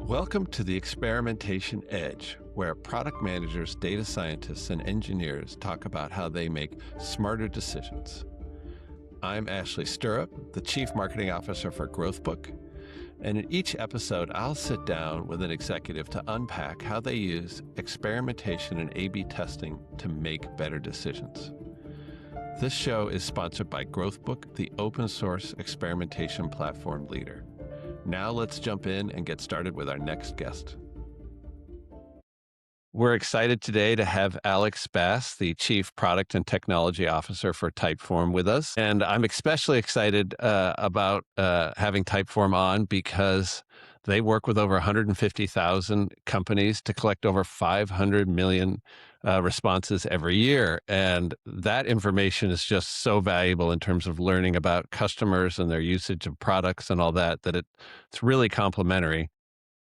Welcome to the Experimentation Edge, where product managers, data scientists, and engineers talk about how they make smarter decisions. I'm Ashley Stirrup, the Chief Marketing Officer for Growthbook, and in each episode, I'll sit down with an executive to unpack how they use experimentation and A/B testing to make better decisions. This show is sponsored by Growthbook, the open source experimentation platform leader. Now let's jump in and get started with our next guest. We're excited today to have Aleks, the Chief Product and Technology Officer for Typeform with us. And I'm especially excited about having Typeform on because they work with over 150,000 companies to collect over 500 million responses every year. And that information is just so valuable in terms of learning about customers and their usage of products and all that, it's really complementary.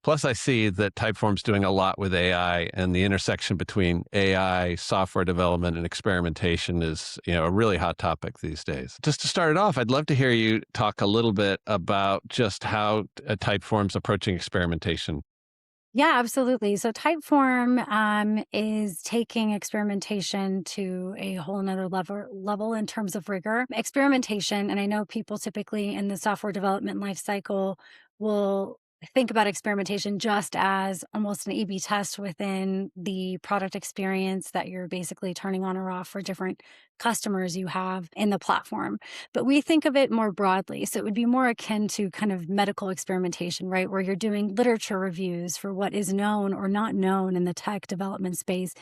Plus, I see that Typeform's doing a lot with AI, and the intersection between AI, software development, and experimentation is, a really hot topic these days. Just to start it off, I'd love to hear you talk a little bit about just how Typeform's approaching experimentation. Yeah, absolutely. So Typeform is taking experimentation to a whole nother level in terms of rigor. Experimentation, and I know people typically in the software development lifecycle will think about experimentation just as almost an A/B test within the product experience that you're basically turning on or off for different customers you have in the platform. But we think of it more broadly. So it would be more akin to kind of medical experimentation, right? Where you're doing literature reviews for what is known or not known in the tech development space.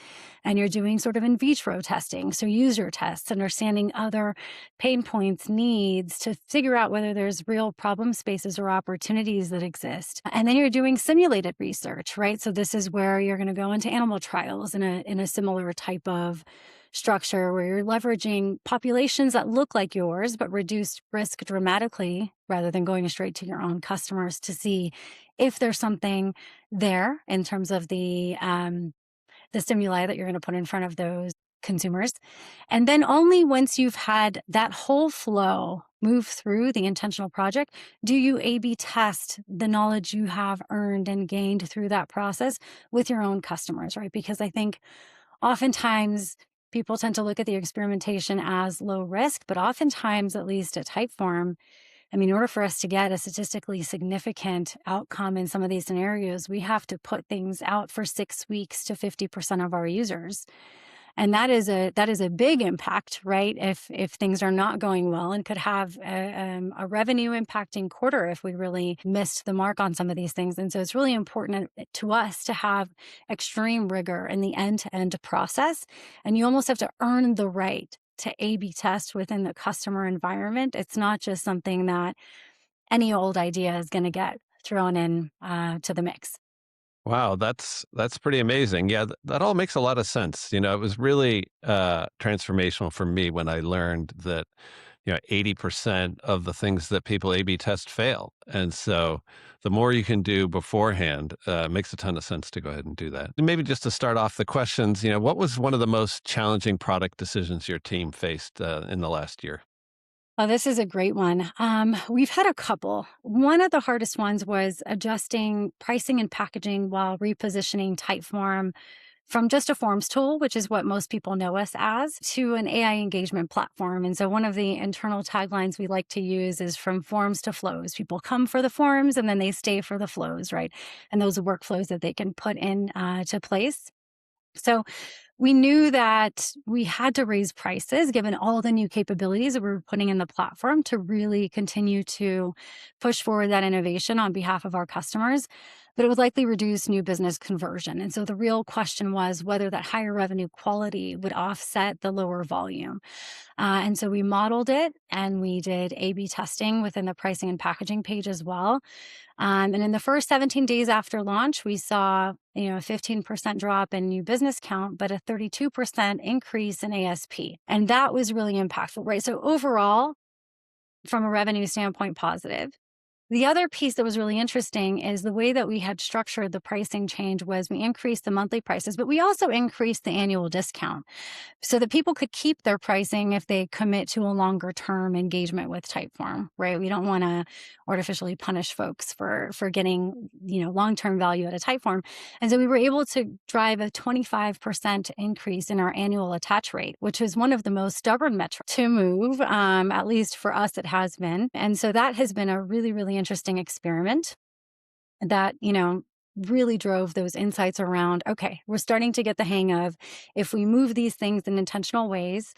And you're doing sort of in vitro testing. So user tests, understanding other pain points, needs to figure out whether there's real problem spaces or opportunities that exist. And then you're doing simulated research, right? So this is where you're going to go into animal trials in a similar type of structure where you're leveraging populations that look like yours, but reduce risk dramatically rather than going straight to your own customers to see if there's something there in terms of the stimuli that you're going to put in front of those consumers. And then only once you've had that whole flow move through the intentional project, do you A/B test the knowledge you have earned and gained through that process with your own customers, right? Because I think oftentimes people tend to look at the experimentation as low risk, but oftentimes, at least at Typeform, in order for us to get a statistically significant outcome in some of these scenarios, we have to put things out for 6 weeks to 50% of our users. And that is a big impact, right? If things are not going well, and could have a revenue impacting quarter if we really missed the mark on some of these things. And so it's really important to us to have extreme rigor in the end-to-end process. And you almost have to earn the right to A/B test within the customer environment. It's not just something that any old idea is going to get thrown in to the mix. Wow, that's pretty amazing. Yeah, that all makes a lot of sense. It was really transformational for me when I learned that 80% of the things that people A/B test fail, and so the more you can do beforehand makes a ton of sense to go ahead and do that. And maybe just to start off the questions, what was one of the most challenging product decisions your team faced in the last year? Oh, this is a great one. We've had a couple. One of the hardest ones was adjusting pricing and packaging while repositioning Typeform from just a forms tool, which is what most people know us as, to an AI engagement platform. And so one of the internal taglines we like to use is from forms to flows. People come for the forms and then they stay for the flows, right? And those workflows that they can put in to place. So we knew that we had to raise prices given all the new capabilities that we were putting in the platform to really continue to push forward that innovation on behalf of our customers, but it would likely reduce new business conversion. And so the real question was whether that higher revenue quality would offset the lower volume. And so we modeled it and we did A/B testing within the pricing and packaging page as well. And in the first 17 days after launch, we saw a 15% drop in new business count, but a 32% increase in ASP. And that was really impactful, right? So overall, from a revenue standpoint, positive. The other piece that was really interesting is the way that we had structured the pricing change was we increased the monthly prices, but we also increased the annual discount so that people could keep their pricing if they commit to a longer term engagement with Typeform, right? We don't want to artificially punish folks for getting, long-term value at a Typeform. And so we were able to drive a 25% increase in our annual attach rate, which is one of the most stubborn metrics to move. At least for us, it has been. And so that has been a really, really interesting experiment that, really drove those insights around, okay, we're starting to get the hang of if we move these things in intentional ways,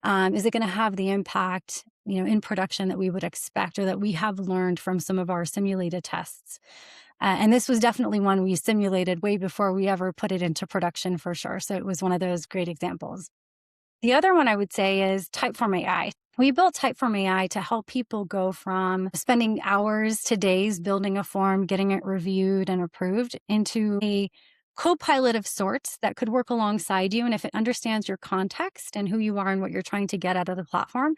is it going to have the impact, in production that we would expect or that we have learned from some of our simulated tests. And this was definitely one we simulated way before we ever put it into production for sure. So it was one of those great examples. The other one I would say is Typeform AI. We built Typeform AI to help people go from spending hours to days building a form, getting it reviewed and approved into a co-pilot of sorts that could work alongside you. And if it understands your context and who you are and what you're trying to get out of the platform,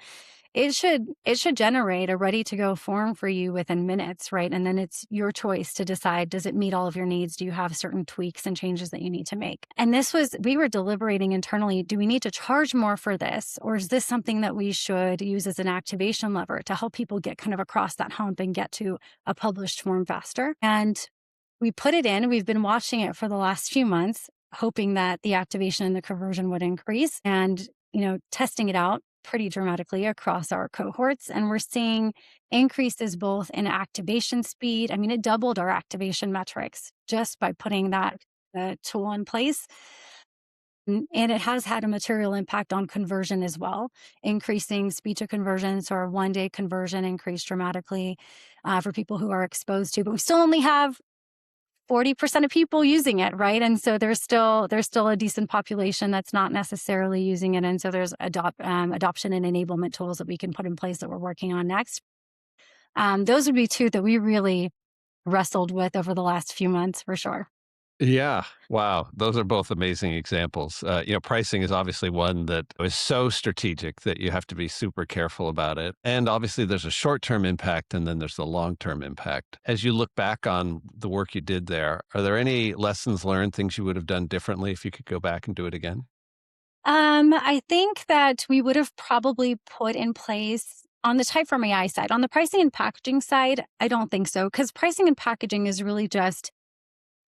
it should generate a ready to go form for you within minutes, right? And then it's your choice to decide, does it meet all of your needs? Do you have certain tweaks and changes that you need to make? And we were deliberating internally, do we need to charge more for this? Or is this something that we should use as an activation lever to help people get kind of across that hump and get to a published form faster? And we put it in, we've been watching it for the last few months, hoping that the activation and the conversion would increase and, testing it out pretty dramatically across our cohorts. And we're seeing increases both in activation speed. I mean, it doubled our activation metrics just by putting that tool in place. And it has had a material impact on conversion as well, increasing speed to conversion. So our 1-day conversion increased dramatically for people who are exposed to, but we still only have 40% of people using it, right? And so there's still a decent population that's not necessarily using it. And so there's adoption and enablement tools that we can put in place that we're working on next. Those would be two that we really wrestled with over the last few months for sure. Yeah. Wow. Those are both amazing examples. Pricing is obviously one that is so strategic that you have to be super careful about it. And obviously, there's a short term impact and then there's the long term impact. As you look back on the work you did there, are there any lessons learned, things you would have done differently if you could go back and do it again? I think that we would have probably put in place on the Typeform AI side. On the pricing and packaging side, I don't think so, because pricing and packaging is really just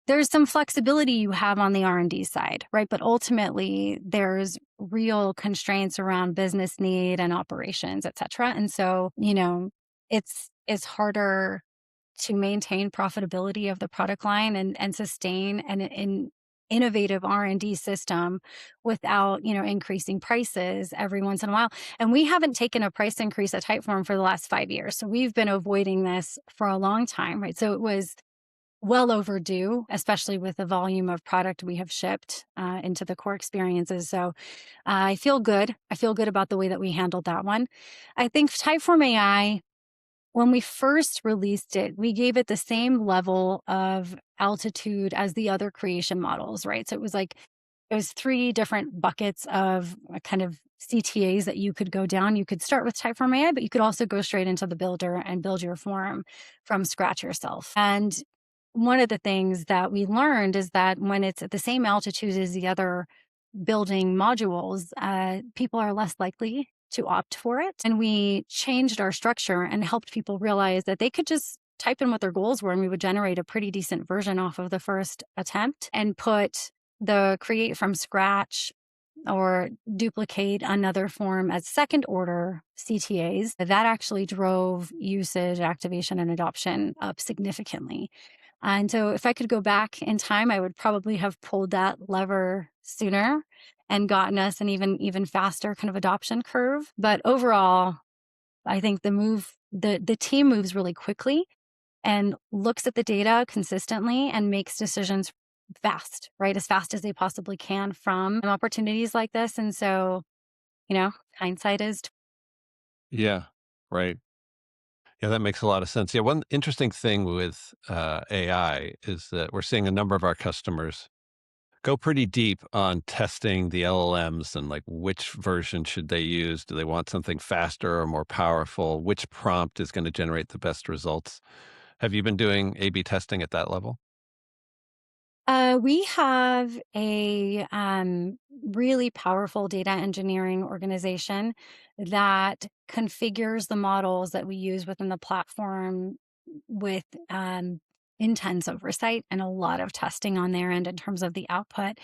there's some flexibility you have on the R&D side, right? But ultimately, there's real constraints around business need and operations, et cetera. And so, it's harder to maintain profitability of the product line and sustain an innovative R&D system without, increasing prices every once in a while. And we haven't taken a price increase at Typeform for the last 5 years. So we've been avoiding this for a long time, right? So it was well overdue, especially with the volume of product we have shipped into the core experiences. So I feel good. I feel good about the way that we handled that one. I think Typeform AI, when we first released it, we gave it the same level of altitude as the other creation models, right? So it was 3 different buckets of kind of CTAs that you could go down. You could start with Typeform AI, but you could also go straight into the builder and build your form from scratch yourself. And one of the things that we learned is that when it's at the same altitude as the other building modules, people are less likely to opt for it. And we changed our structure and helped people realize that they could just type in what their goals were, and we would generate a pretty decent version off of the first attempt and put the create from scratch or duplicate another form as second order CTAs. That actually drove usage, activation, and adoption up significantly. And so if I could go back in time, I would probably have pulled that lever sooner and gotten us an even faster kind of adoption curve. But overall, I think the team moves really quickly and looks at the data consistently and makes decisions fast, right? As fast as they possibly can from opportunities like this. And so, hindsight is Yeah. Right. Yeah, that makes a lot of sense. Yeah, one interesting thing with AI is that we're seeing a number of our customers go pretty deep on testing the LLMs and like which version should they use? Do they want something faster or more powerful? Which prompt is going to generate the best results? Have you been doing A/B testing at that level? We have a really powerful data engineering organization that configures the models that we use within the platform with intense oversight and a lot of testing on their end in terms of the output,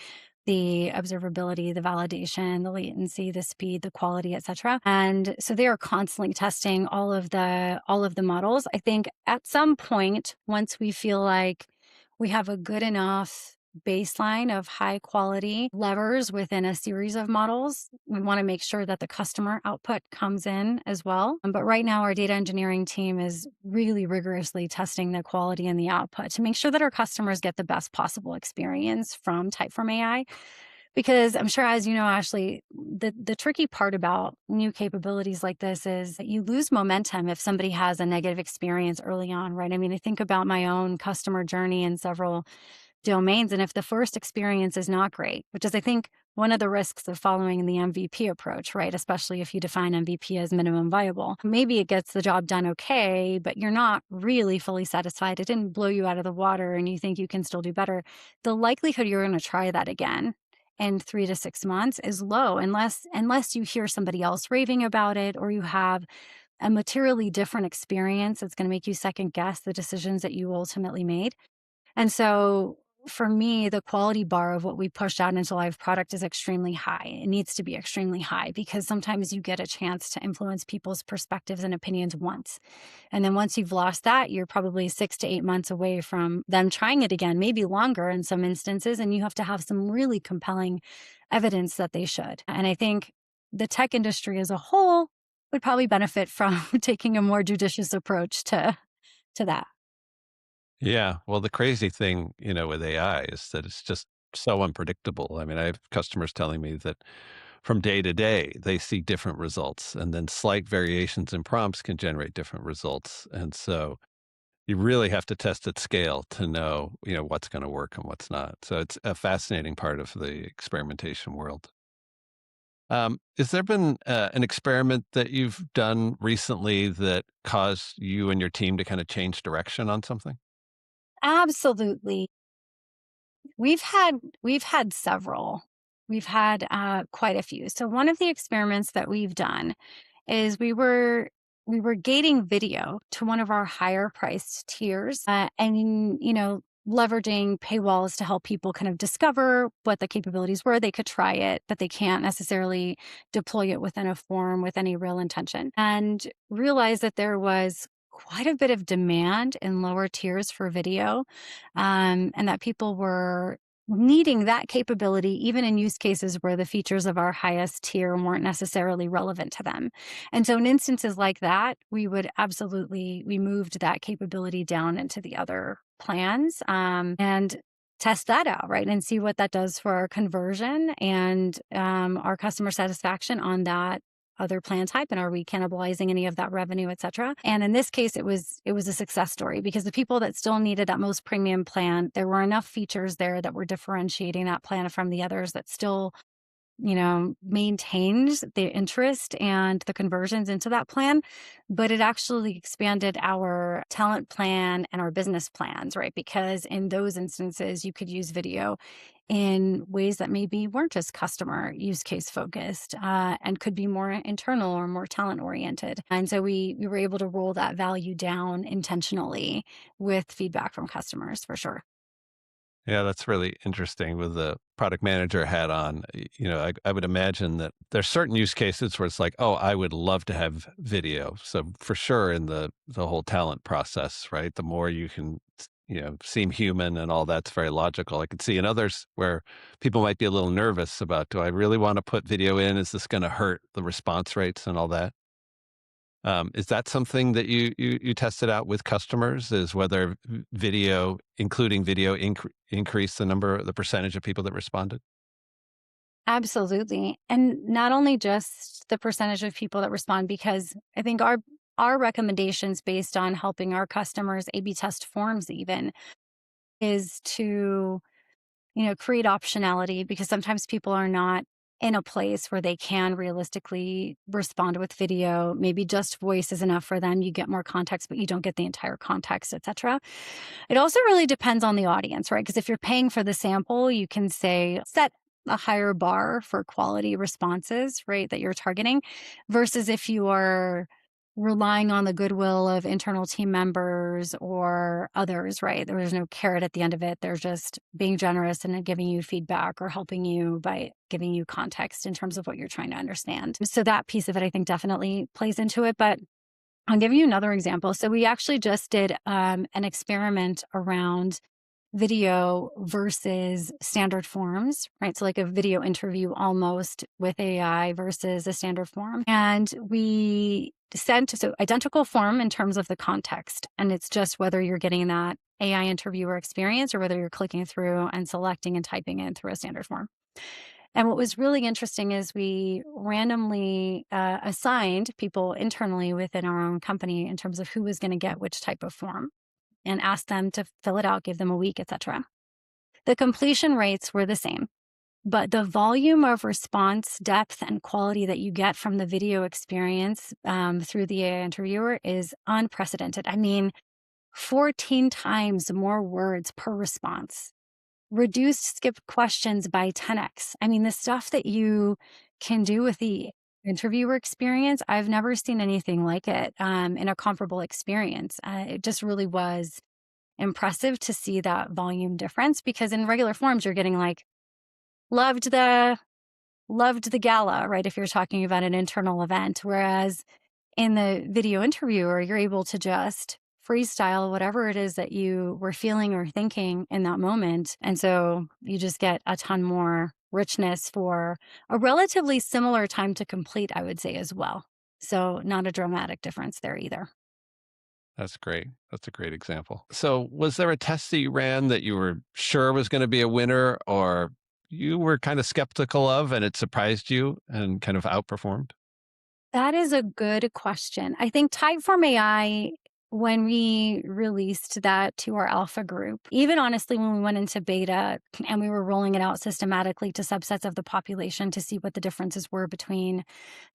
the observability, the validation, the latency, the speed, the quality, etc. And so they are constantly testing all of the models. I think at some point, once we feel like we have a good enough baseline of high quality levers within a series of models. We want to make sure that the customer output comes in as well. But right now, our data engineering team is really rigorously testing the quality and the output to make sure that our customers get the best possible experience from Typeform AI. Because I'm sure, as you know, Ashley, the tricky part about new capabilities like this is that you lose momentum if somebody has a negative experience early on, right? I mean, I think about my own customer journey in several domains. And if the first experience is not great, which is, I think, one of the risks of following the MVP approach, right? Especially if you define MVP as minimum viable. Maybe it gets the job done okay, but you're not really fully satisfied. It didn't blow you out of the water and you think you can still do better. The likelihood you're going to try that again in 3 to 6 months is low unless you hear somebody else raving about it or you have a materially different experience that's going to make you second guess the decisions that you ultimately made. And so for me, the quality bar of what we push out into live product is extremely high. It needs to be extremely high because sometimes you get a chance to influence people's perspectives and opinions once. And then once you've lost that, you're probably 6 to 8 months away from them trying it again, maybe longer in some instances. And you have to have some really compelling evidence that they should. And I think the tech industry as a whole would probably benefit from taking a more judicious approach to that. Yeah. Well, the crazy thing, with AI is that it's just so unpredictable. I mean, I have customers telling me that from day to day, they see different results, and then slight variations in prompts can generate different results. And so you really have to test at scale to know, what's going to work and what's not. So it's a fascinating part of the experimentation world. Has there been an experiment that you've done recently that caused you and your team to kind of change direction on something? Absolutely. We've had several. We've had quite a few. So one of the experiments that we've done is we were gating video to one of our higher priced tiers, and leveraging paywalls to help people kind of discover what the capabilities were. They could try it, but they can't necessarily deploy it within a form with any real intention. And realized that there was quite a bit of demand in lower tiers for video, and that people were needing that capability even in use cases where the features of our highest tier weren't necessarily relevant to them. And so in instances like that, we moved that capability down into the other plans, and test that out, right? And see what that does for our conversion and our customer satisfaction on that other plan type, and are we cannibalizing any of that revenue, et cetera. And in this case, it was a success story because the people that still needed that most premium plan, there were enough features there that were differentiating that plan from the others that still maintained the interest and the conversions into that plan, but it actually expanded our talent plan and our business plans, right? Because in those instances, you could use video in ways that maybe weren't just customer use case focused, and could be more internal or more talent oriented. And so we were able to roll that value down intentionally with feedback from customers for sure. Yeah, that's really interesting with the product manager hat on. I would imagine that there's certain use cases where it's like, oh, I would love to have video. So for sure in the whole talent process, right? The more you can, seem human and all that's very logical. I could see in others where people might be a little nervous about, do I really want to put video in? Is this going to hurt the response rates and all that? Is that something that you tested out with customers? Is whether video, including video, increase the percentage of people that responded? Absolutely. And not only just the percentage of people that respond, because I think our recommendations based on helping our customers A/B test forms even is to create optionality because sometimes people are not in a place where they can realistically respond with video. Maybe just voice is enough for them. You get more context, but you don't get the entire context, etc. It also really depends on the audience, right? Because if you're paying for the sample, you can say, set a higher bar for quality responses, right, that you're targeting, versus if you are relying on the goodwill of internal team members or others, right? There's no carrot at the end of it. They're just being generous and giving you feedback or helping you by giving you context in terms of what you're trying to understand. So that piece of it, I think, definitely plays into it. But I'll give you another example. So we actually just did an experiment around video versus standard forms, right? So like a video interview almost with AI versus a standard form. And we sent so identical form in terms of the context. And it's just whether you're getting that AI interviewer experience or whether you're clicking through and selecting and typing in through a standard form. And what was really interesting is we randomly assigned people internally within our own company in terms of who was going to get which type of form and asked them to fill it out, give them a week, etc. The completion rates were the same, but the volume of response, depth, and quality that you get from the video experience through the AI interviewer is unprecedented. I mean, 14 times more words per response, reduced skipped questions by 10x. I mean, the stuff that you can do with the interviewer experience, I've never seen anything like it in a comparable experience. It just really was impressive to see that volume difference because in regular forms, you're getting like, loved the gala, right? If you're talking about an internal event, whereas in the video interviewer, you're able to just freestyle whatever it is that you were feeling or thinking in that moment. And so you just get a ton more richness for a relatively similar time to complete, I would say, as well. So not a dramatic difference there either. That's great. That's a great example. So, was there a test that you ran that you were sure was going to be a winner, or you were kind of skeptical of and it surprised you and kind of outperformed? That is a good question. I think Typeform AI, when we released that to our alpha group, even honestly, when we went into beta and we were rolling it out systematically to subsets of the population to see what the differences were between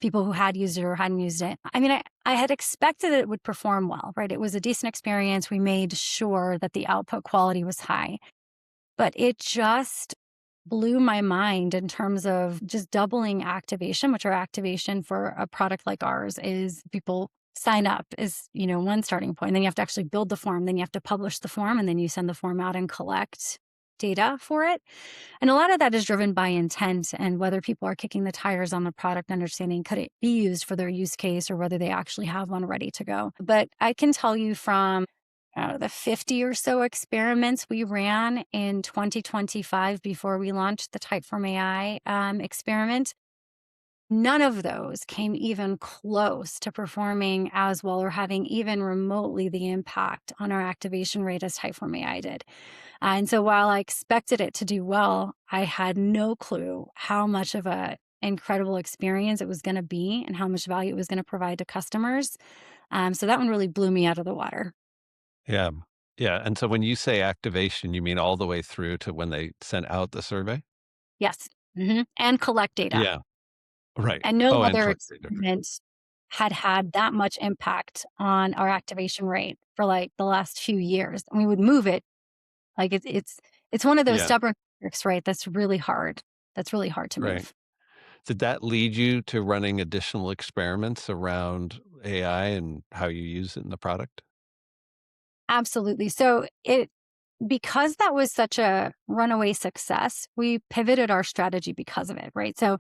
people who had used it or hadn't used it. I mean, I had expected that it would perform well, right? It was a decent experience. We made sure that the output quality was high, but it just blew my mind in terms of just doubling activation, which our activation for a product like ours is people sign up is, one starting point. Then you have to actually build the form, then you have to publish the form, and then you send the form out and collect data for it. And a lot of that is driven by intent and whether people are kicking the tires on the product, understanding could it be used for their use case or whether they actually have one ready to go. But I can tell you from the 50 or so experiments we ran in 2025 before we launched the Typeform AI experiment, none of those came even close to performing as well or having even remotely the impact on our activation rate as Typeform AI did. And so while I expected it to do well, I had no clue how much of a incredible experience it was going to be and how much value it was going to provide to customers. So that one really blew me out of the water. Yeah. Yeah. And so when you say activation, you mean all the way through to when they sent out the survey? Yes. And collect data. Yeah. Right. And no Oh, and other collect data. experiment had that much impact on our activation rate for like the last few years. And we would move it. Like it's one of those Yeah. stubborn tricks, right? That's really hard. That's really hard to Right. move. Did that lead you to running additional experiments around AI and how you use it in the product? Absolutely. So because that was such a runaway success, we pivoted our strategy because of it, right? So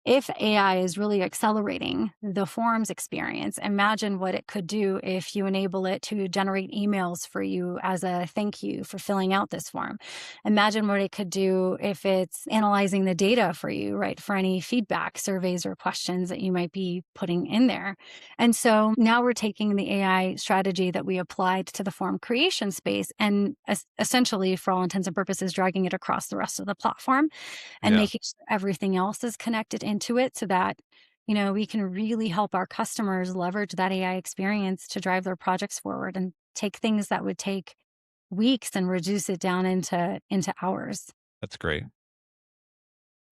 if AI is really accelerating the forms experience, imagine what it could do if you enable it to generate emails for you as a thank you for filling out this form. Imagine what it could do if it's analyzing the data for you, right? For any feedback, surveys, or questions that you might be putting in there. And so now we're taking the AI strategy that we applied to the form creation space and essentially, for all intents and purposes, dragging it across the rest of the platform and Yeah. making sure everything else is connected into it so that we can really help our customers leverage that AI experience to drive their projects forward and take things that would take weeks and reduce it down into hours. That's great.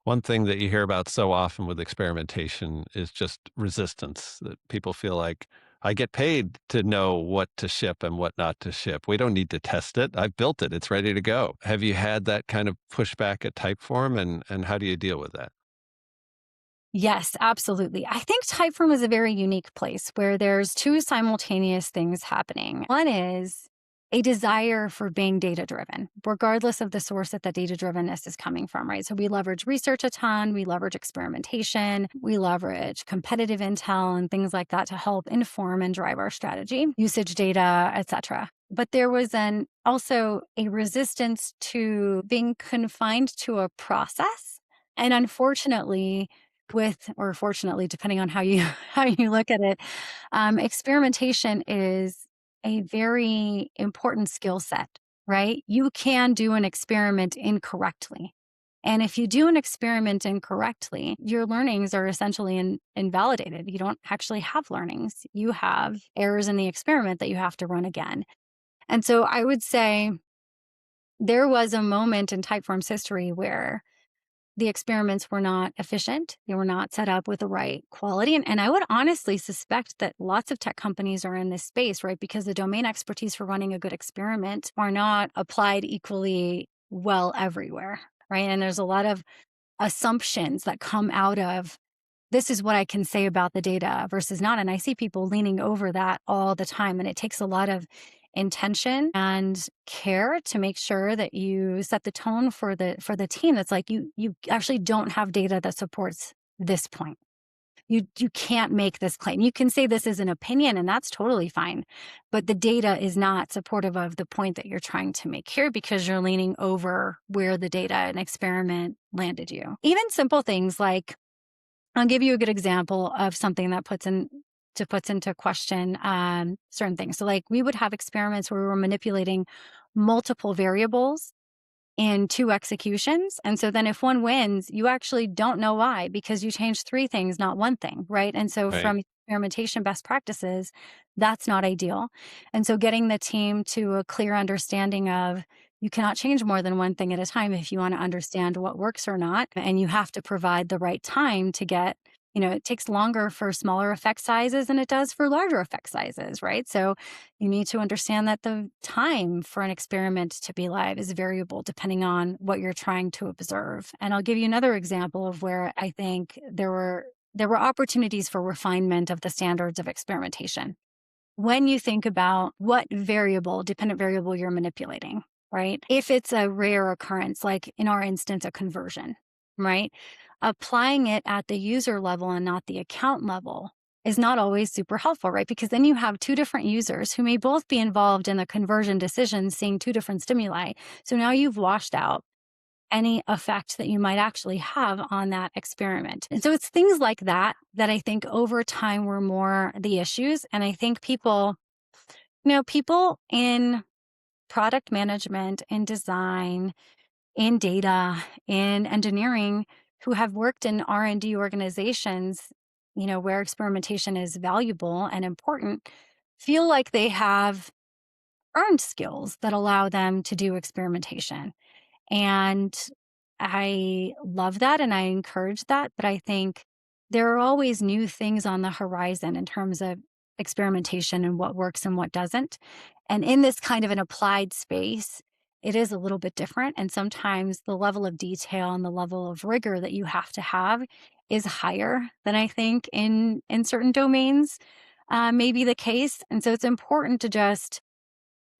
One thing that you hear about so often with experimentation is just resistance, that people feel like, "I get paid to know what to ship and what not to ship. We don't need to test it. I've built it. It's ready to go." Have you had that kind of pushback at Typeform, and how do you deal with that? Yes, absolutely. I think Typeform is a very unique place where there's two simultaneous things happening. One is a desire for being data driven, regardless of the source that the data drivenness is coming from, right? So we leverage research a ton, we leverage experimentation, we leverage competitive intel and things like that to help inform and drive our strategy, usage data, etc. But there was an also a resistance to being confined to a process. And unfortunately, with or fortunately, depending on how you how you look at it, experimentation is a very important skill set, right? You can do an experiment incorrectly. And if you do an experiment incorrectly, your learnings are essentially invalidated. You don't actually have learnings. You have errors in the experiment that you have to run again. And so I would say there was a moment in Typeform's history where the experiments were not efficient. They were not set up with the right quality. And I would honestly suspect that lots of tech companies are in this space, right? Because the domain expertise for running a good experiment are not applied equally well everywhere, right? And there's a lot of assumptions that come out of this is what I can say about the data versus not. And I see people leaning over that all the time. And it takes a lot of intention and care to make sure that you set the tone for the team. That's like you actually don't have data that supports this point. You can't make this claim. You can say this is an opinion, and that's totally fine. But the data is not supportive of the point that you're trying to make here because you're leaning over where the data and experiment landed you. Even simple things like I'll give you a good example of something that puts into question certain things. So, like we would have experiments where we were manipulating multiple variables in two executions, and so then if one wins, you actually don't know why because you changed three things, not one thing, right? And so, Right. from experimentation best practices, that's not ideal. And so, getting the team to a clear understanding of you cannot change more than one thing at a time if you want to understand what works or not. And you have to provide the right time to get, it takes longer for smaller effect sizes than it does for larger effect sizes, right? So you need to understand that the time for an experiment to be live is variable depending on what you're trying to observe. And I'll give you another example of where I think there were opportunities for refinement of the standards of experimentation when you think about what dependent variable you're manipulating, right? If it's a rare occurrence, like in our instance, a conversion, right? Applying it at the user level and not the account level is not always super helpful, right? Because then you have two different users who may both be involved in the conversion decision, seeing two different stimuli. So now you've washed out any effect that you might actually have on that experiment. And so it's things like that that I think over time were more the issues. And I think people in product management, in design, in data, in engineering who have worked in R&D organizations, where experimentation is valuable and important, feel like they have earned skills that allow them to do experimentation. And I love that and I encourage that. But I think there are always new things on the horizon in terms of experimentation and what works and what doesn't. And in this kind of an applied space, it is a little bit different. And sometimes the level of detail and the level of rigor that you have to have is higher than I think in certain domains may be the case. And so it's important to just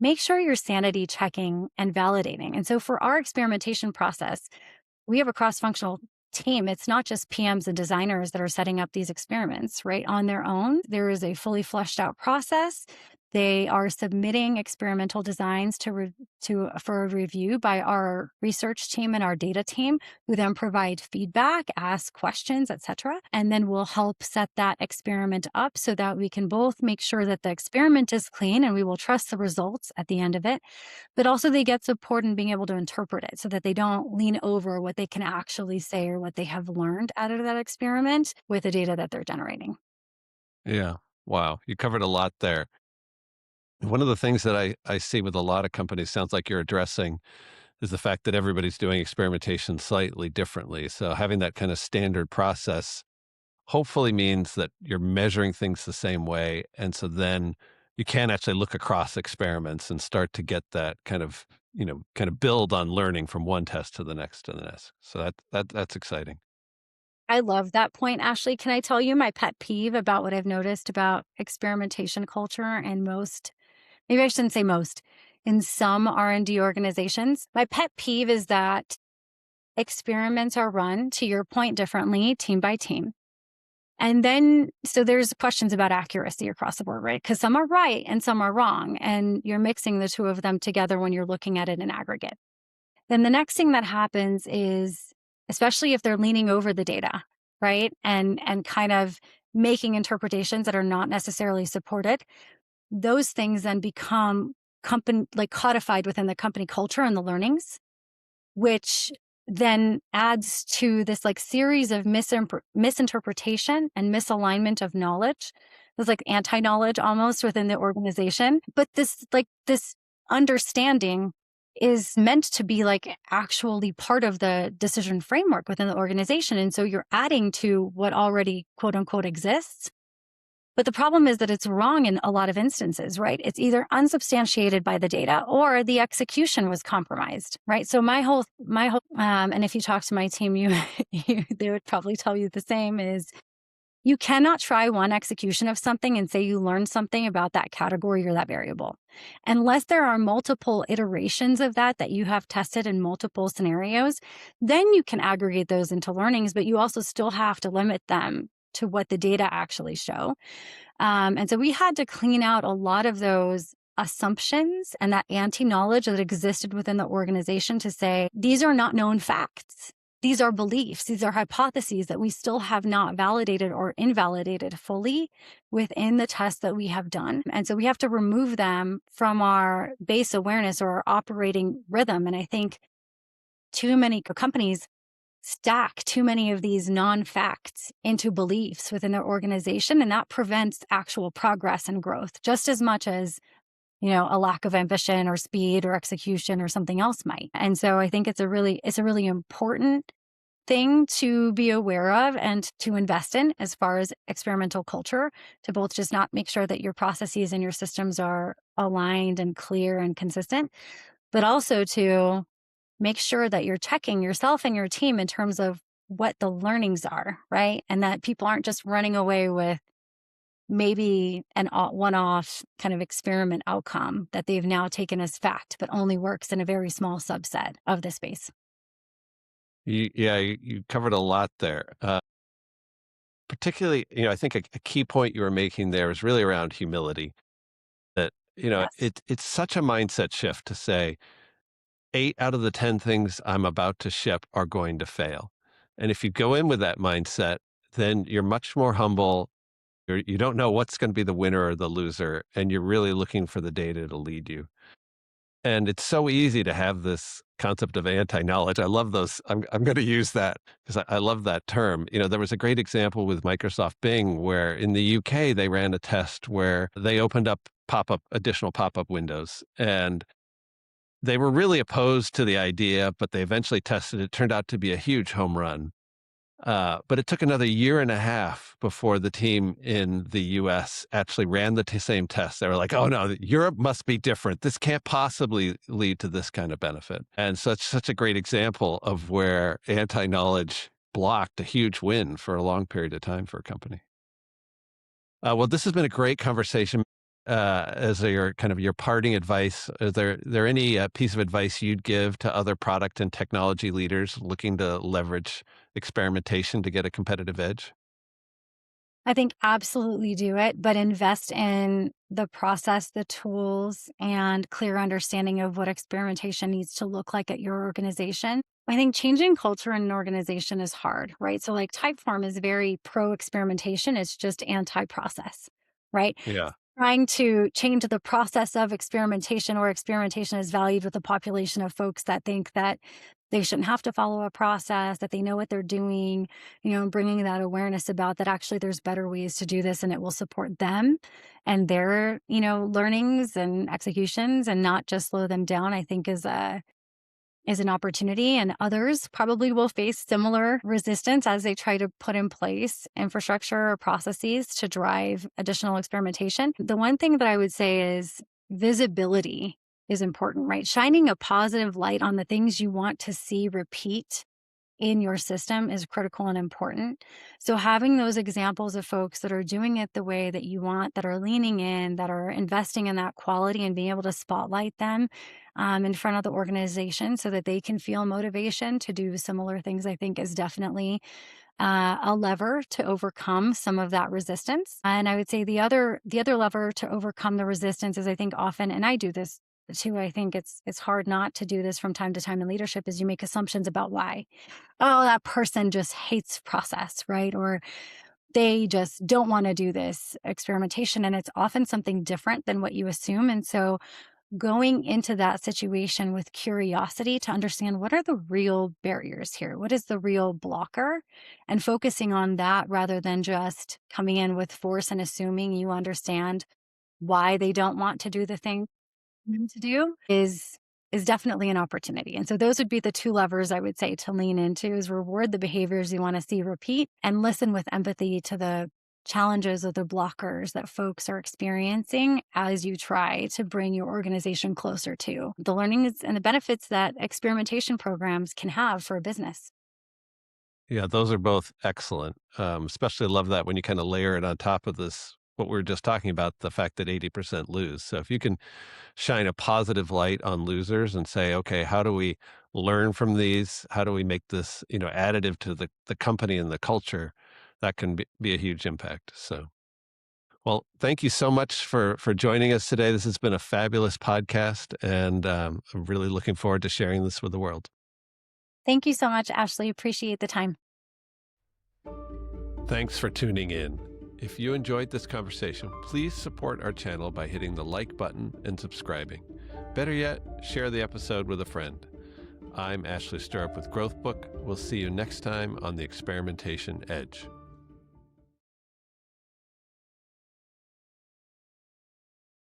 make sure you're sanity checking and validating. And so for our experimentation process, we have a cross functional team. It's not just PMs and designers that are setting up these experiments, right? On their own, there is a fully fleshed out process. They are submitting experimental designs for a review by our research team and our data team, who then provide feedback, ask questions, etc. And then we'll help set that experiment up so that we can both make sure that the experiment is clean and we will trust the results at the end of it, but also they get support in being able to interpret it so that they don't lean over what they can actually say or what they have learned out of that experiment with the data that they're generating. Yeah. Wow. You covered a lot there. One of the things that I see with a lot of companies sounds like you're addressing is the fact that everybody's doing experimentation slightly differently. So having that kind of standard process hopefully means that you're measuring things the same way. And so then you can actually look across experiments and start to get that kind of, kind of build on learning from one test to the next to the next. So that's exciting. I love that point, Ashley. Can I tell you my pet peeve about what I've noticed about experimentation culture and most, maybe I shouldn't say most, in some R&D organizations? My pet peeve is that experiments are run, to your point, differently, team by team. And then, so there's questions about accuracy across the board, right? Because some are right and some are wrong. And you're mixing the two of them together when you're looking at it in aggregate. Then the next thing that happens is, especially if they're leaning over the data, right? And kind of making interpretations that are not necessarily supported, those things then become company like codified within the company culture and the learnings, which then adds to this like series of misinterpretation and misalignment of knowledge. There's like anti-knowledge almost within the organization. But this understanding is meant to be like actually part of the decision framework within the organization. And so you're adding to what already quote unquote exists. But the problem is that it's wrong in a lot of instances, right? It's either unsubstantiated by the data or the execution was compromised, right? So and if you talk to my team, they would probably tell you the same is you cannot try one execution of something and say you learned something about that category or that variable. Unless there are multiple iterations of that you have tested in multiple scenarios, then you can aggregate those into learnings, but you also still have to limit them to what the data actually show. And so we had to clean out a lot of those assumptions and that anti-knowledge that existed within the organization to say, these are not known facts. These are beliefs. These are hypotheses that we still have not validated or invalidated fully within the tests that we have done. And so we have to remove them from our base awareness or our operating rhythm. And I think too many companies stack too many of these non-facts into beliefs within their organization, and that prevents actual progress and growth just as much as a lack of ambition or speed or execution or something else might. And so I think it's a really important thing to be aware of and to invest in as far as experimental culture, to both just not make sure that your processes and your systems are aligned and clear and consistent, but also to make sure that you're checking yourself and your team in terms of what the learnings are, right? And that people aren't just running away with maybe an one-off kind of experiment outcome that they've now taken as fact, but only works in a very small subset of the space. You covered a lot there. Particularly, I think a key point you were making there is really around humility. That Yes. it's such a mindset shift to say 8 out of the 10 things I'm about to ship are going to fail. And if you go in with that mindset, then you're much more humble. You don't know what's going to be the winner or the loser, and you're really looking for the data to lead you. And it's so easy to have this concept of anti-knowledge. I love those. I'm going to use that because I love that term. There was a great example with Microsoft Bing where in the UK they ran a test where they opened up additional pop-up windows, and they were really opposed to the idea, but they eventually tested it. It turned out to be a huge home run. But it took another year and a half before the team in the US actually ran the same test. They were like, oh no, Europe must be different. This can't possibly lead to this kind of benefit. And such a great example of where anti-knowledge blocked a huge win for a long period of time for a company. Well, this has been a great conversation. As your kind of your parting advice, is there any piece of advice you'd give to other product and technology leaders looking to leverage experimentation to get a competitive edge? I think absolutely do it, but invest in the process, the tools, and clear understanding of what experimentation needs to look like at your organization. I think changing culture in an organization is hard, right? So, like Typeform is very pro experimentation, it's just anti process, right? Yeah. Trying to change the process of experimentation, or experimentation is valued with a population of folks that think that they shouldn't have to follow a process, that they know what they're doing, and bringing that awareness about that actually there's better ways to do this and it will support them and their, learnings and executions and not just slow them down, I think is is an opportunity, and others probably will face similar resistance as they try to put in place infrastructure or processes to drive additional experimentation. The one thing that I would say is visibility is important, right? Shining a positive light on the things you want to see repeat in your system is critical and important. So having those examples of folks that are doing it the way that you want, that are leaning in, that are investing in that quality and being able to spotlight them in front of the organization so that they can feel motivation to do similar things, I think is definitely a lever to overcome some of that resistance. And I would say the other lever to overcome the resistance is, I think often, and I do this too, I think it's hard not to do this from time to time in leadership, is you make assumptions about why. Oh, that person just hates process, right? Or they just don't want to do this experimentation. And it's often something different than what you assume. And so going into that situation with curiosity to understand what are the real barriers here? What is the real blocker? And focusing on that rather than just coming in with force and assuming you understand why they don't want to do the thing to do is definitely an opportunity. And so those would be the two levers I would say to lean into is reward the behaviors you want to see repeat and listen with empathy to the challenges or the blockers that folks are experiencing as you try to bring your organization closer to the learnings and the benefits that experimentation programs can have for a business. Yeah, those are both excellent. Especially love that when you kind of layer it on top of this, what we were just talking about, the fact that 80% lose. So if you can shine a positive light on losers and say, okay, how do we learn from these? How do we make this, additive to the company and the culture? That can be a huge impact. So, well, thank you so much for joining us today. This has been a fabulous podcast, and I'm really looking forward to sharing this with the world. Thank you so much, Ashley. Appreciate the time. Thanks for tuning in. If you enjoyed this conversation, please support our channel by hitting the like button and subscribing. Better yet, share the episode with a friend. I'm Ashley Stirrup with Growth Book. We'll see you next time on the Experimentation Edge.